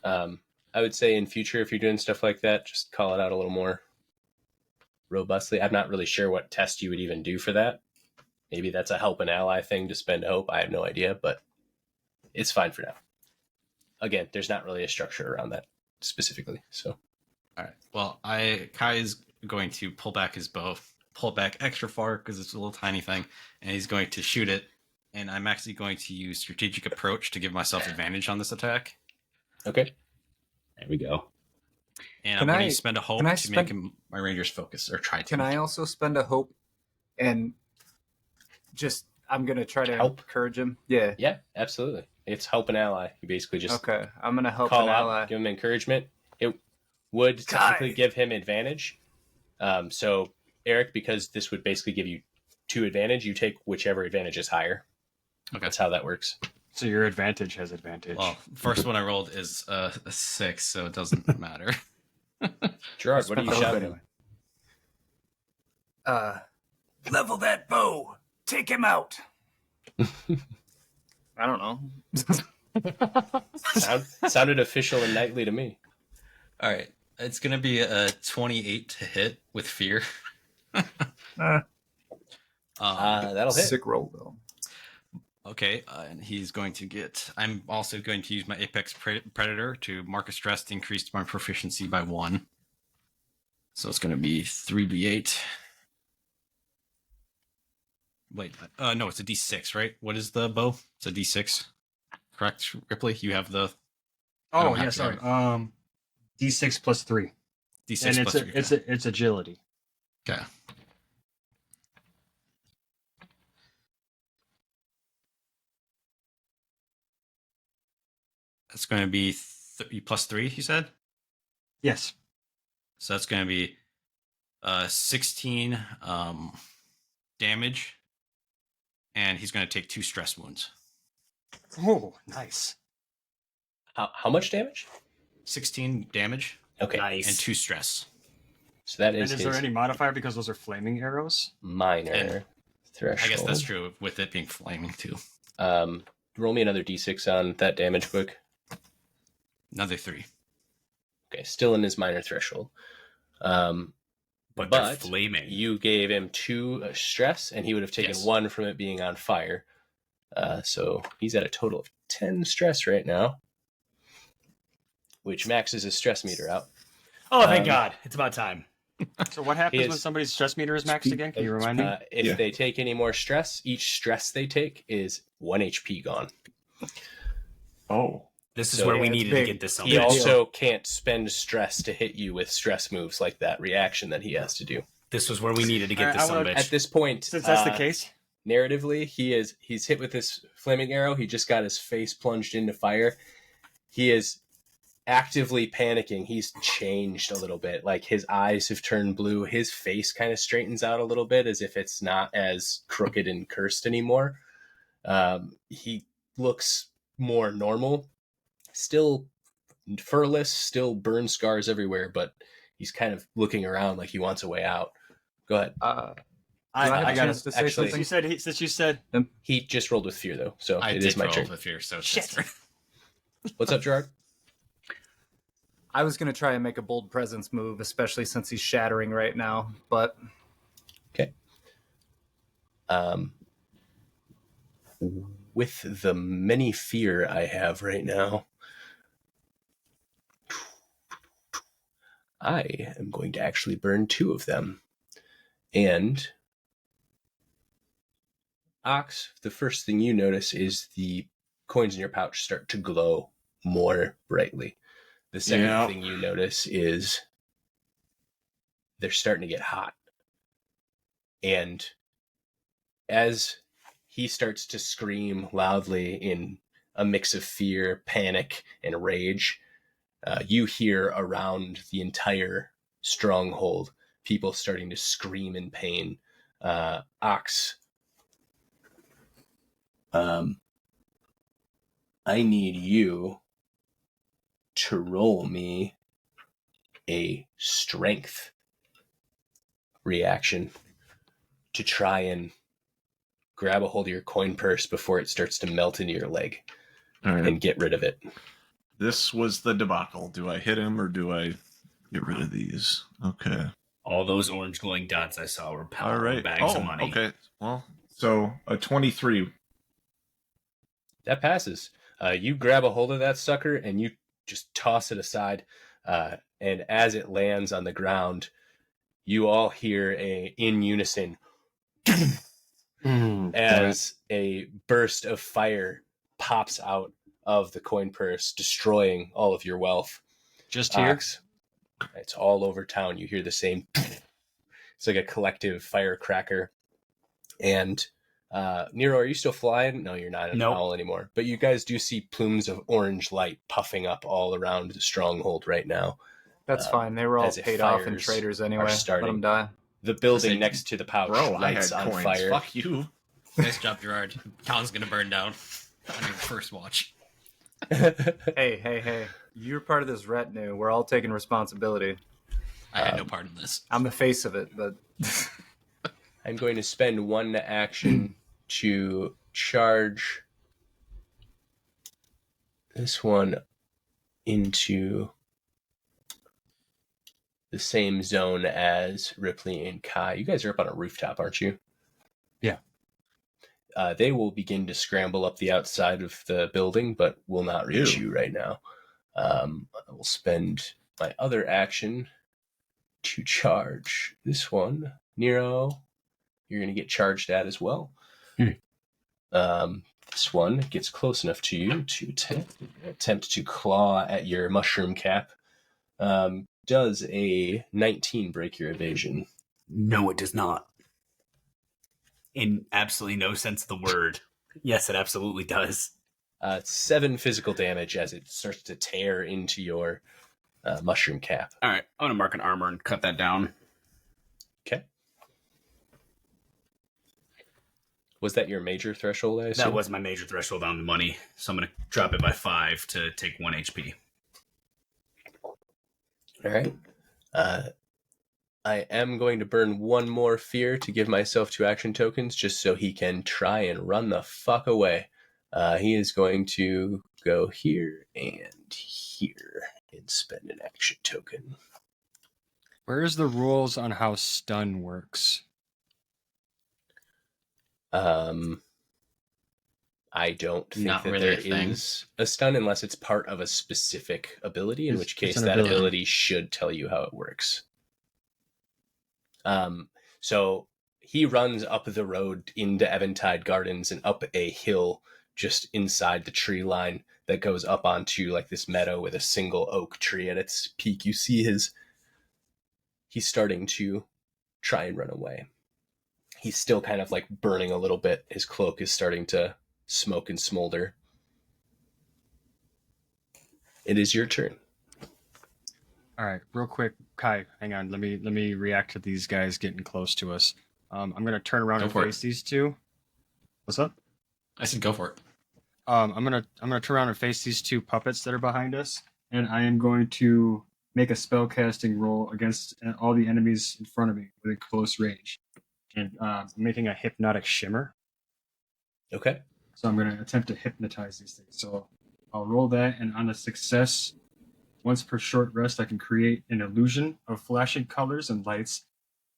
I would say in future, if you're doing stuff like that, just call it out a little more robustly. I'm not really sure what test you would even do for that. Maybe that's a help an ally thing to spend hope. I have no idea, but it's fine for now. Again, there's not really a structure around that specifically. So, All right. Well, Kai is going to pull back his bow, pull it back extra far because it's a little tiny thing, and he's going to shoot it. And I'm actually going to use strategic approach to give myself advantage on this attack. okay. There we go. And Can I'm going I- to spend a hope can I to make my rangers focus, or try to. Can I also spend a hope and just I'm gonna try to Help? encourage him? Yeah. Yeah, absolutely. It's help an ally. You basically just Okay. I'm gonna help call an out, ally. give him encouragement. It would technically give him advantage. So, Eric, because this would basically give you 2 advantage, you take whichever advantage is higher. Okay. That's how that works. So your advantage has advantage. Well, first one I rolled is a 6, so it doesn't matter. Gerard, what are you Spend the hope shouting? anyway. Level that bow. Take him out. I don't know. Sounded official and knightly to me. All right. It's going to be a 28 to hit with fear. That'll hit. Sick roll though. Okay, and he's going to get. I'm also going to use my Apex Predator to mark a stress to increase my proficiency by 1. So it's going to be 3d8. Wait, no, it's a d6, right? What is the bow? It's a d6, correct, Ripley? You have the I oh don't yeah, have to sorry. have D6 plus 3, d6 and plus 3. it's agility. Okay. That's going to be plus 3, you said? Yes. So that's going to be 16 damage, and he's going to take 2 stress wounds. Oh, nice. How much damage? 16 damage Okay. Nice. and 2 stress. So that And is is his there any modifier because those are flaming arrows? minor And- threshold. I guess that's true with it being flaming too. Roll me another d6 on that damage quick. Another 3. Okay, still in his minor threshold. But they're But flaming. you gave him 2 stress, and he would have taken Yes. 1 from it being on fire. So he's at a total of 10 stress right now, which maxes his stress meter out. Oh, thank Um, God. It's about time. So what happens He when is- somebody's stress meter is maxed again? Can you remind me? If Yeah. they take any more stress, each stress they take is 1 HP gone. Oh. This is So- where Yeah, we it's needed big. to get this on. He Big also can't spend stress to hit you with stress moves like that reaction that he has to do. This was where we needed to get Alright, this I son of a wanna- bitch. At this point, Since that's the case, narratively, he's hit with this flaming arrow. He just got his face plunged into fire. He is actively panicking. He's changed a little bit. Like his eyes have turned blue. His face kind of straightens out a little bit as if it's not as crooked and cursed anymore. He looks more normal. Still furless, still burn scars everywhere, but he's kind of looking around like he wants a way out. Go ahead. I have a I chance to say actually- something? Since you said He just rolled with fear, though, so I it did is my roll turn. with fear, so it's Shit. his turn. What's up, Gerard? I was going to try and make a bold presence move, especially since he's shattering right now, but Okay. With the many fear I have right now, I am going to actually burn 2 of them. And Ox, the first thing you notice is the coins in your pouch start to glow more brightly. The second thing you notice is they're starting to get hot. And as he starts to scream loudly in a mix of fear, panic, and rage, you hear around the entire stronghold people starting to scream in pain. Ox, I need you to roll me a strength reaction to try and grab a hold of your coin purse before it starts to melt into your leg All right. and get rid of it. This was the debacle. Do I hit him or do I get rid of these? Okay. All those orange glowing dots I saw were All right. bags of money. Okay. Well, so a 23. That passes. You grab a hold of that sucker and you just toss it aside. And as it lands on the ground, you all hear in unison as a burst of fire pops out of the coin purse, destroying all of your wealth. just here. Ox, it's all over town. You hear the same. It's like a collective firecracker. And Nero, are you still flying? No, you're not an Nope. owl anymore. But you guys do see plumes of orange light puffing up all around the stronghold right now. that's fine. They were all as if paid off in fires traders are anyway. Let starting. them die. The building Say, next to the pouch Bro, I had lights on coins. fire. Fuck you. Nice job, Gerard. Town's gonna burn down on your first watch. Hey. You're part of this retinue. We're all taking responsibility. I had no part in this. I'm the face of it, but I'm going to spend 1 action to charge this one into the same zone as Ripley and Kai. You guys are up on a rooftop, aren't you? Yeah. They will begin to scramble up the outside of the building, but will not reach you right now. I will spend my other action to charge this one. Nero, you're going to get charged at as well. This one gets close enough to you to attempt to claw at your mushroom cap. Does a 19 break your evasion? No, it does not. In absolutely no sense of the word. Yes, it absolutely does. 7 physical damage as it starts to tear into your mushroom cap. All right, I'm going to mark an armor and cut that down. Okay. Was that your major threshold, I assume? That was my major threshold on the money, so I'm going to drop it by 5 to take 1 HP. All right. I am going to burn 1 more fear to give myself 2 action tokens just so he can try and run the fuck away. He is going to go here and here and spend an action token. Where's the rules on how stun works? I don't think Not that really there a thing. is a stun unless it's part of a specific ability, in It's- which it's case an that ability. ability should tell you how it works. So he runs up the road into Eventide Gardens and up a hill just inside the tree line that goes up onto like this meadow with a single oak tree at its peak. You see he's starting to try and run away. He's still kind of like burning a little bit. His cloak is starting to smoke and smolder. It is your turn. All right, real quick, Kai, hang on. Let me react to these guys getting close to us. I'm gonna turn around Go and for it. face these two. What's up? I said go for it. I'm gonna turn around and face these two puppets that are behind us, and I am going to make a spell casting roll against all the enemies in front of me within close range, and making a hypnotic shimmer. Okay. So I'm gonna attempt to hypnotize these things. So I'll roll that, and on a success, once per short rest, I can create an illusion of flashing colors and lights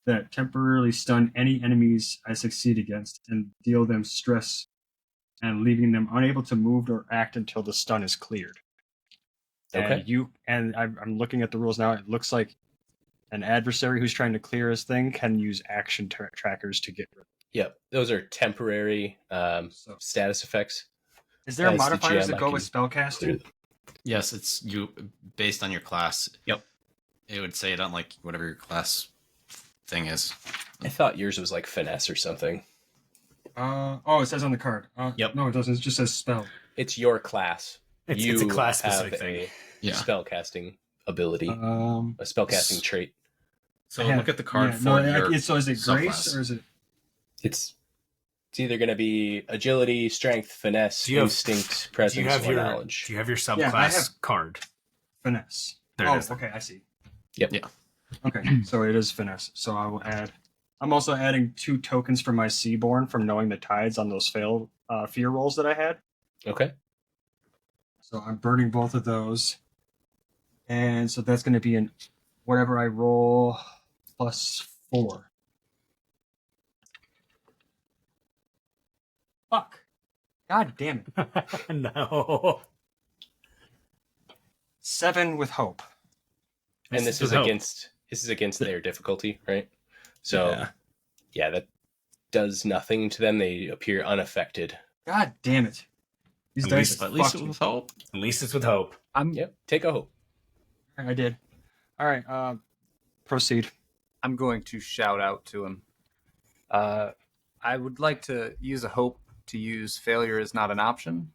that temporarily stun any enemies I succeed against and deal them stress and leaving them unable to move or act until the stun is cleared. Okay. And I'm looking at the rules now. It looks like an adversary who's trying to clear his thing can use action trackers to get rid of Yep. Those are temporary it. So, status effects. is there As the modifiers GM, that I go can with spellcasting? Yes, it's you based on your class. Yep. It would say it on like whatever your class thing is. I thought yours was like finesse or something. It says on the card. Yep. No, it doesn't. It just says spell. It's your class. It's a class specific have thing. a Yeah. spellcasting ability, a spellcasting trait. So look at the card for your So is it subclass. grace or is it? It's either going to be agility, strength, finesse, Do you have- instinct, Do you presence, have or your knowledge. Do you have your Yeah, I subclass have- card? Finesse. There it is. Okay, I see. Yep. Yeah. Okay, so it is finesse. So I will add. I'm also adding 2 tokens for my Seaborn from knowing the tides on those failed fear rolls that I had. Okay. So I'm burning both of those, and so that's going to be whatever I roll +4. Fuck. God damn it. No. 7 with hope. And this is hope. against their difficulty, right? So Yeah. yeah, that does nothing to them. They appear unaffected. God damn it. These At dice least- At least fucked it me. was hope. At least it's with hope. Yep. Take a hope. I did. All right. Proceed. I'm going to shout out to him. I would like to use a hope to use failure is not an option,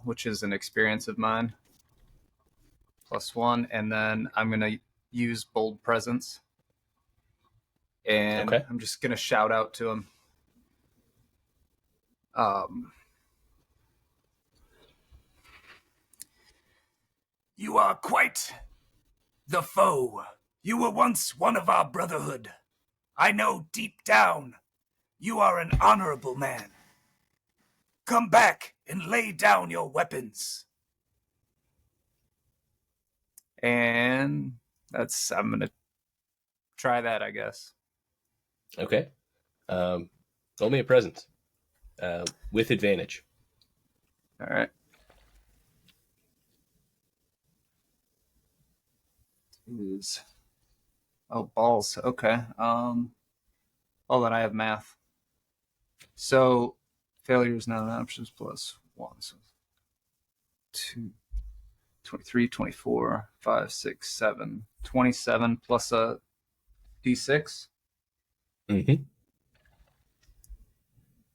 which is an experience of mine. +1, and then I'm going to use bold presence. And Okay. I'm just going to shout out to him. You are quite the foe. You were once one of our brotherhood. I know deep down you are an honorable man. Come back and lay down your weapons. And I'm going to try that, I guess. Okay. Roll me a presence. With advantage. All right. Oh, balls. Okay. Oh, then I have math. So failure is not an option +1. So 2, 23, 24, 5, 6, 7, 27 plus a D6. Mm-hmm.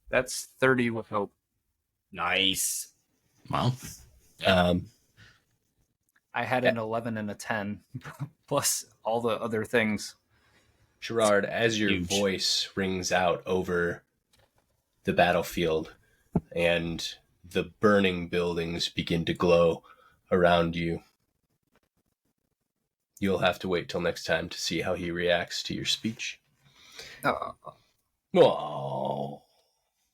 That's 30 with hope. Nice. Well, I had an 11 and a 10 plus all the other things. Gerard, as your Huge. voice rings out over the battlefield and the burning buildings begin to glow around you, you'll have to wait till next time to see how he reacts to your speech. Oh, Oh,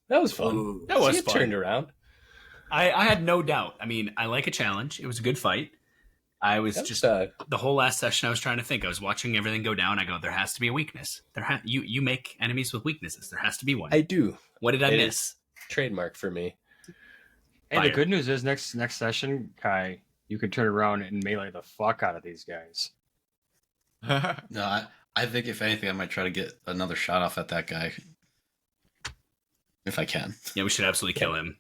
that was fun. Ooh. That was See, it fun. turned around. I had no doubt. I mean, I like a challenge. It was a good fight. I was That just was, the whole last session. I was trying to think. I was watching everything go down. I go, there has to be a weakness. You make enemies with weaknesses. There has to be one. I do. What did I It miss? Trademark for me. And the Fire. good news is next session, Kai, you can turn around and melee the fuck out of these guys. no, I think if anything, I might try to get another shot off at that guy. If I can. Yeah, we should absolutely kill him.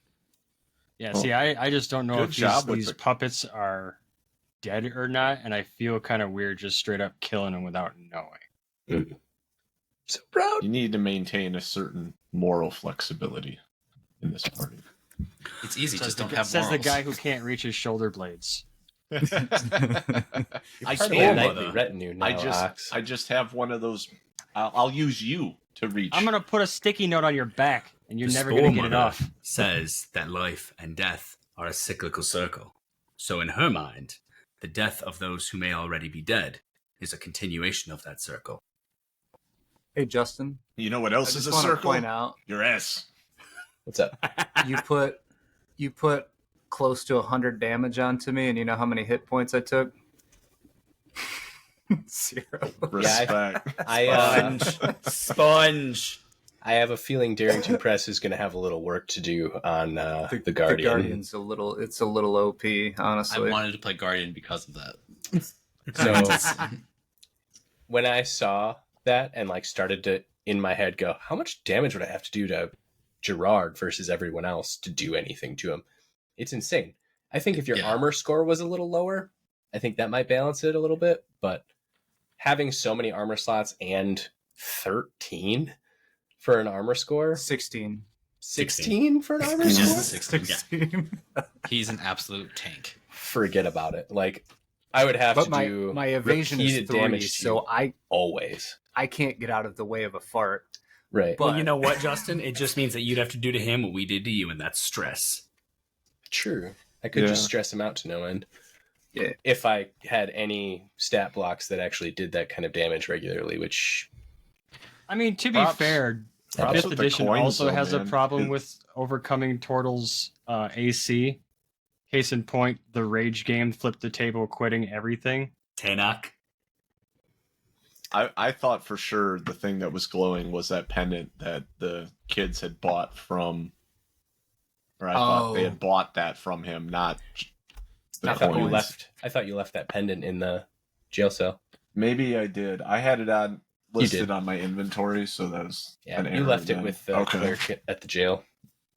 Yeah, Well, see, I just don't know good if job with these the- puppets are dead or not, and I feel kind of weird just straight up killing them without knowing. So proud. You need to maintain a certain moral flexibility in this party. It's easy, Says just the, don't have says the morals. guy who can't reach his shoulder blades. I Part of stole my one, nightly though. retinue now, Ox. I just have one of those. I'll use you to reach. I'm gonna put a sticky note on your back, and you're The never gonna Spore get it Mother off. says that life and death are a cyclical circle. So in her mind, the death of those who may already be dead is a continuation of that circle. Hey, Justin. You know what I else is just a want to circle? point out Your ass. What's up? you put close to 100 damage onto me, and you know how many hit points I took? 0. Respect. I Sponge. I have a feeling Darrington Press is going to have a little work to do on the Guardian. The Guardian's it's a little OP, I honestly. wanted to play Guardian because of that. So when I saw that and like started to in my head go, how much damage would I have to do to Gerard versus everyone else to do anything to him? It's insane. I think if your Yeah. armor score was a little lower, I think that might balance it a little bit. But having so many armor slots and 13 for an armor score, 16. 16 for an armor Just score, 16. He's an absolute tank. forget about it. Like I would have But to my, do my evasion is repeated 3, damage to so you always. I can't get out of the way of a fart. Right. But Well, you know what, Justin? It just means that you'd have to do to him what we did to you, and that's stress. True. I could Yeah. just stress him out to no end. Yeah. If I had any stat blocks that actually did that kind of damage regularly, which I mean, to be Props- fair, props 5th with the edition coins, also though, has a man. problem with overcoming Tortle's AC. Case in point, the Rage game flipped the table, quitting everything. Tanak. I thought for sure the thing that was glowing was that pendant that the kids had bought from, or I thought they had bought that from him, not the I thought you coins. left. I thought you left that pendant in the jail cell. Maybe I did. I had it on You listed did. on my inventory, so that was Yeah, an you error left it then. with the Okay. clerk at the jail.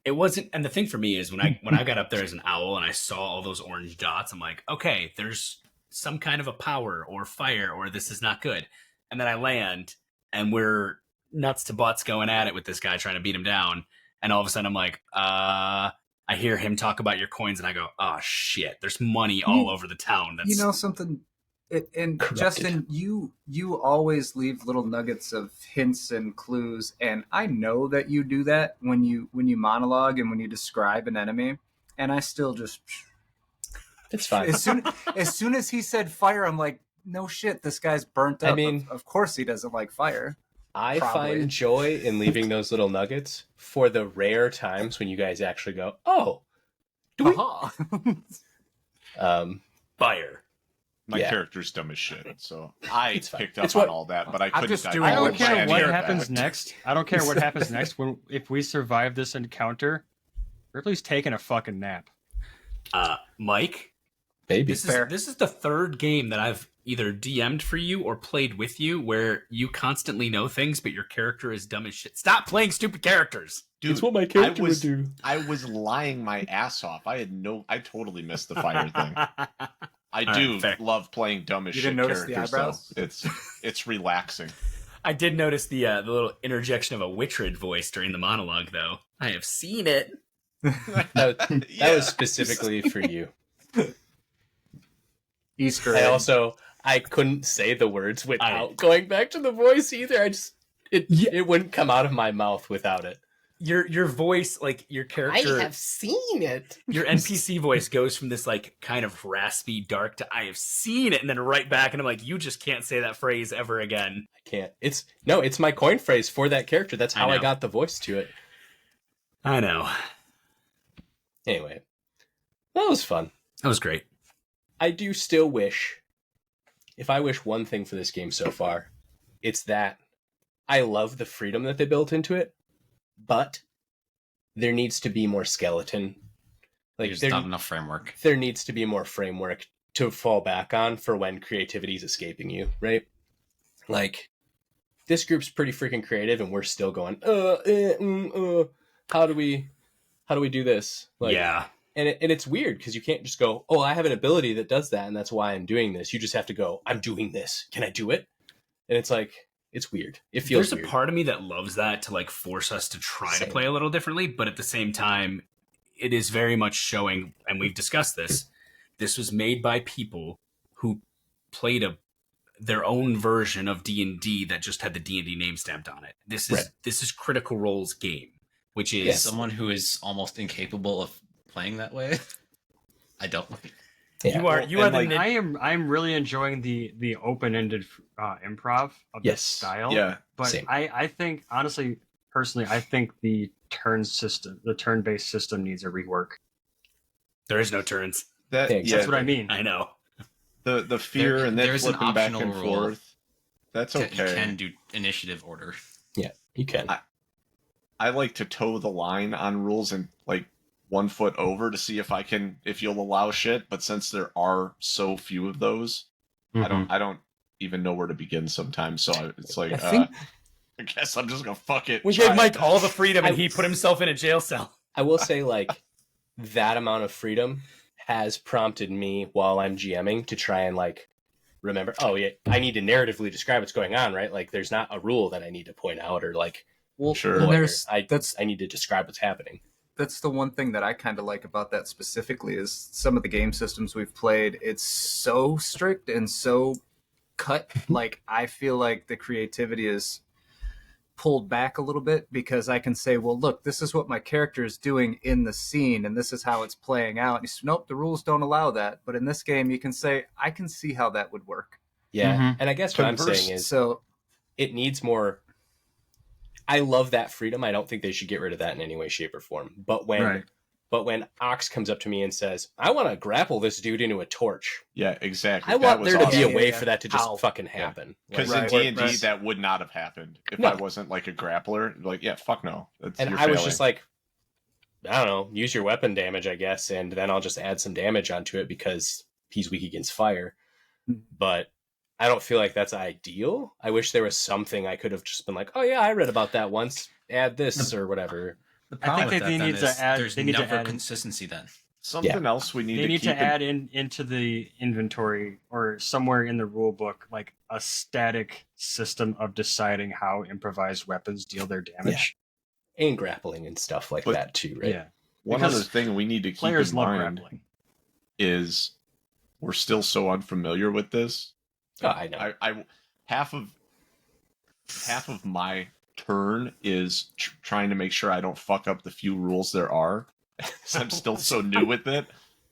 It wasn't, and the thing for me is when I got up there as an owl and I saw all those orange dots, I'm like, okay, there's some kind of a power or fire, or this is not good. And then I land, and we're nuts to butts going at it with this guy trying to beat him down. And all of a sudden, I'm like, I hear him talk about your coins, and I go, oh shit, there's money all over the town. That's You know something? And Corrupted. Justin, you always leave little nuggets of hints and clues, and I know that you do that when you monologue and when you describe an enemy, and I still just It's fine. as soon as he said fire, I'm like, no shit, this guy's burnt up. I mean- of course he doesn't like fire. I Probably. find joy in leaving those little nuggets for the rare times when you guys actually go, oh, do we? Aha. fire. My Yeah. character's dumb as shit, so I It's fine. picked up It's what- on all that, but I I'm couldn't. just doing I Well, don't divulge care any what of that. happens next. I don't care what happens next. If we survive this encounter, Ripley's taking a fucking nap. Mike, Maybe. this is the third game that I've either DM'd for you or played with you where you constantly know things, but your character is dumb as shit. Stop playing stupid characters. Dude, It's what my character I was, would do. I was lying my ass off. I totally missed the fire thing. I All do right, fair. love playing dumb as You shit didn't notice the characters. eyebrows? Though. It's relaxing. I did notice the little interjection of a Witchred voice during the monologue, though. I have seen it. That Yeah. was specifically for you. Easter I egg. also I couldn't say the words without I- going back to the voice either. It Yeah. wouldn't come out of my mouth without it. Your voice, like your character, seen it. your NPC voice goes from this like kind of raspy, dark to I have seen it, and then right back, and I'm like, you just can't say that phrase ever again. I can't. It's my coin phrase for that character. That's I how I know. got the voice to it. I know. Anyway, that was fun. That was great. I do still wish, if I wish one thing for this game so far, it's that I love the freedom that they built into it, but there needs to be more skeleton. Like There's there, not enough framework. there needs to be more framework to fall back on for when creativity is escaping you, right? Like this group's pretty freaking creative, and we're still going, how do we do this? Like, Yeah. and it's weird because you can't just go, oh, I have an ability that does that, and that's why I'm doing this. You just have to go, I'm doing this. Can I do it? And it's like, it's weird. It feels There's weird. a part of me that loves that to like force us to try Same. to play a little differently, but at the same time, it is very much showing, and we've discussed this, this was made by people who played their own version of D&D that just had the D&D name stamped on it. This is Critical Role's game, which is someone who is almost incapable of playing that way. I don't like. Yeah. You are the I'm really enjoying the open-ended improv of this style. Yeah. But Same. I think honestly, personally, I think the turn-based system needs a rework. there is no turns. That's what I mean. I know. The fear and then there's an flipping back and optional rule. forth. That's okay. You can do initiative order. Yeah, you can. I like to toe the line on rules and like 1 foot over to see if you'll allow shit. But since there are so few of those, I don't even know where to begin sometimes. So it's like, I guess I'm just gonna fuck it. We gave Mike all the freedom, and he put himself in a jail cell. I will say, like, that amount of freedom has prompted me while I'm GMing to try and, like, remember, oh, yeah, I need to narratively describe what's going on, right? Like, there's not a rule that I need to point out or, like, Well, Sure. and I need to describe what's happening. that's the one thing that I kind of like about that specifically is some of the game systems we've played. It's so strict and so cut. Like, I feel like the creativity is pulled back a little bit because I can say, well, look, this is what my character is doing in the scene and this is how it's playing out. And you say, nope, the rules don't allow that. But in this game, you can say, I can see how that would work. Yeah, Mhm. and I guess what I'm saying is So it needs more. I love that freedom. I don't think they should get rid of that in any way, shape, or form. But when Ox comes up to me and says, I want to grapple this dude into a torch, Yeah, exactly. I want there to be a awesome. way Yeah. for that to just How? fucking happen. Because Right. in D&D, Right. that would not have happened if No. I wasn't like a grappler. Like, yeah, fuck no. And You're I was failing. just like, I don't know, use your weapon damage, I guess, and then I'll just add some damage onto it because he's weak against fire. But I don't feel like that's ideal. I wish there was something I could have just been like, oh yeah, I read about that once. Add this or whatever. The I problem think with they that need then to is add- there's they need to never add- consistency then. something else we need They to need keep to add into the inventory or somewhere in the rule book like a static system of deciding how improvised weapons deal their damage. And grappling and stuff like But- that too, right? Yeah. One Because other thing we need to keep Players in love mind grappling. is we're still so unfamiliar with this. Oh, I know. I half of my turn is trying to make sure I don't fuck up the few rules there are. 'Cause I'm still so new with it,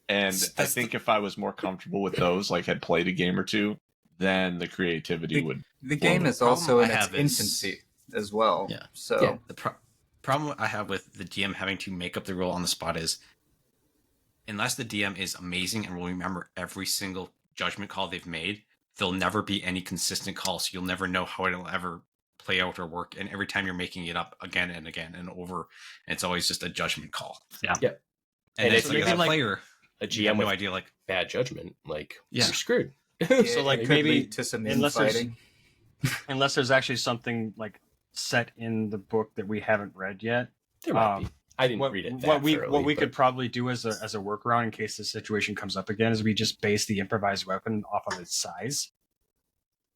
and I think if I was more comfortable with those, like had played a game or two, then the creativity would. the game Well, is also in I its have is- infancy as well. Yeah. So Yeah. The problem I have with the DM having to make up the rule on the spot is, unless the DM is amazing and will remember every single judgment call they've made, there'll never be any consistent call, so you'll never know how it'll ever play out or work. And every time you're making it up again and again and over, it's always just a judgment call. Yeah. Yep. And, And then if so you as a have, like, player, A you GM have no with idea. Like, bad judgment, like, Yeah. you're screwed. So, like, it could maybe lead to some unless there's- infighting. Unless there's actually something like set in the book that we haven't read yet. There might be. I didn't What, read it what that we thoroughly, could but- probably do as a workaround in case the situation comes up again is we just base the improvised weapon off of its size,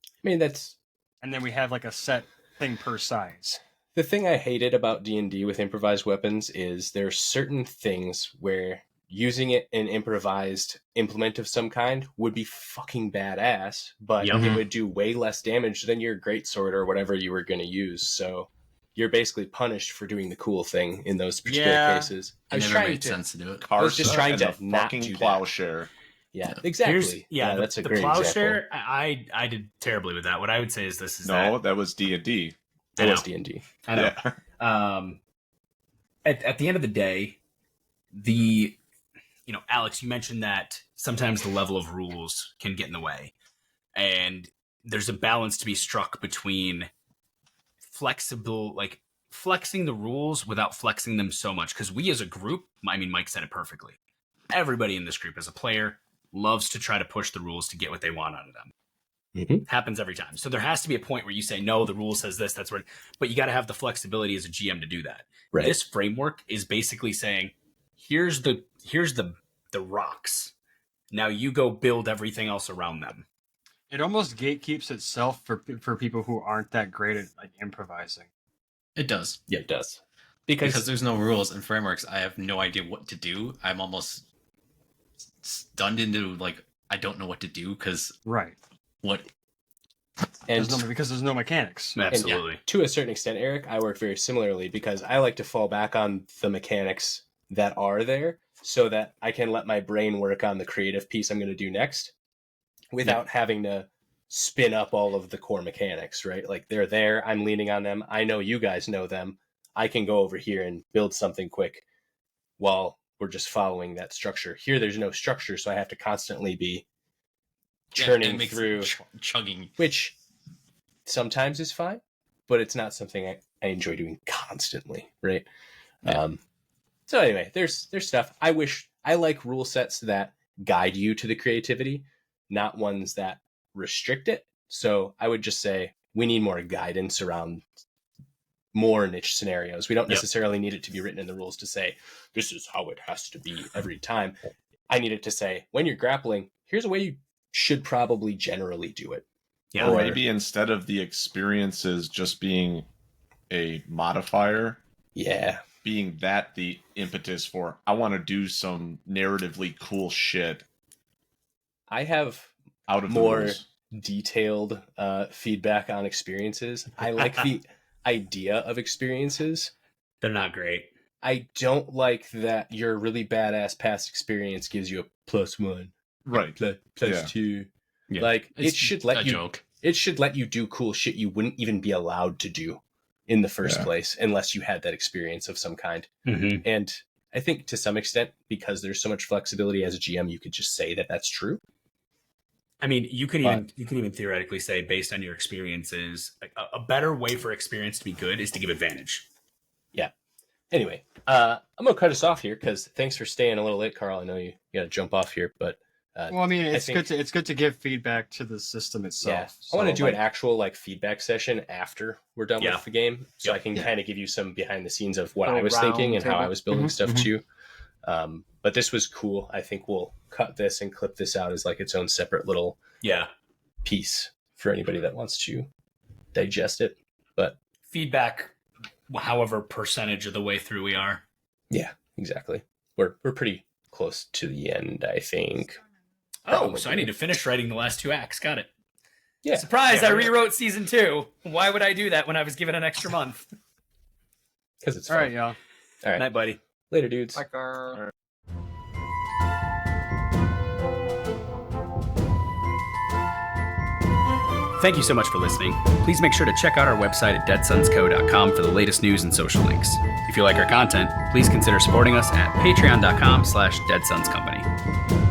I mean, that's and then we have like a set thing per size. the thing I hated about D&D with improvised weapons is there's certain things where using it in improvised implement of some kind would be fucking badass, but Yep. it would do way less damage than your greatsword or whatever you were going to use. So you're basically punished for doing the cool thing in those particular Yeah. cases. it never made sense to do it. I was just trying and to the not fucking do that. plowshare. Yeah, exactly. That's a the great plowshare. example. I did terribly with that. What I would say is this is No, that that was D&D. I That know. was D&D. I know. Yeah. At the end of the day, Alex, you mentioned that sometimes the level of rules can get in the way, and there's a balance to be struck between flexing the rules without flexing them so much. Because we as a group, I mean, Mike said it perfectly. Everybody in this group as a player loves to try to push the rules to get what they want out of them. Mhm. Happens every time. So there has to be a point where you say, no, the rule says this, that's where, but you got to have the flexibility as a GM to do that. Right. This framework is basically saying, here's the rocks. Now you go build everything else around them. It almost gatekeeps itself for people who aren't that great at like improvising. It does. Yeah, it does. Because there's no rules and frameworks, I have no idea what to do. I'm almost stunned into like I don't know what to do because Right. what And Because there's no mechanics. Absolutely. to a certain extent, Eric, I work very similarly because I like to fall back on the mechanics that are there so that I can let my brain work on the creative piece I'm going to do next without having to spin up all of the core mechanics, right? Like they're there, I'm leaning on them. I know you guys know them. I can go over here and build something quick while we're just following that structure. Here, there's no structure, so I have to constantly be churning it makes through, chugging. which sometimes is fine, but it's not something I enjoy doing constantly, right? Yeah. So anyway, there's stuff. I like rule sets that guide you to the creativity, not ones that restrict it. So I would just say we need more guidance around more niche scenarios. We don't necessarily need it to be written in the rules to say this is how it has to be every time. I need it to say when you're grappling, here's a way you should probably generally do it. Yeah. Or Or- maybe instead of the experiences just being a modifier, Yeah. being that the impetus for I want to do some narratively cool shit I have out of more the rules. detailed feedback on experiences. I like the idea of experiences. They're not great. I don't like that your really badass past experience gives you a +1, Right. plus Yeah. 2. Yeah. Like It's it should let a you. joke. It should let you do cool shit you wouldn't even be allowed to do in the first Yeah. place unless you had that experience of some kind. Mm-hmm. And I think to some extent, because there's so much flexibility as a GM, you could just say that that's true. I mean, you can even theoretically say, based on your experiences, like, a better way for experience to be good is to give advantage. Anyway, I'm gonna cut us off here because thanks for staying a little late, Carl. I know you got to jump off here, but Well, I mean, it's think- good to give feedback to the system itself. yeah, So, I want to do like, an actual like feedback session after we're done Yeah. with the game, so I can Yeah. kind of give you some behind the scenes of what Little I was round thinking and how table. I was building Mhm, stuff mhm. too. But this was cool. I think we'll cut this and clip this out as like its own separate little Yeah. piece for anybody that wants to digest it. But Feedback, however percentage of the way through we are. yeah, exactly. We're pretty close to the end, I think. Oh, so I need to finish writing the last 2 acts. Got it. Yeah. Surprise, Yeah, I rewrote season 2. Why would I do that when I was given an extra month? because it's All fun. right, y'all. All right. Night, buddy. Later, dudes. Like our Thank you so much for listening. Please make sure to check out our website at deadsonsco.com for the latest news and social links. If you like our content, please consider supporting us at patreon.com/deadsonscompany.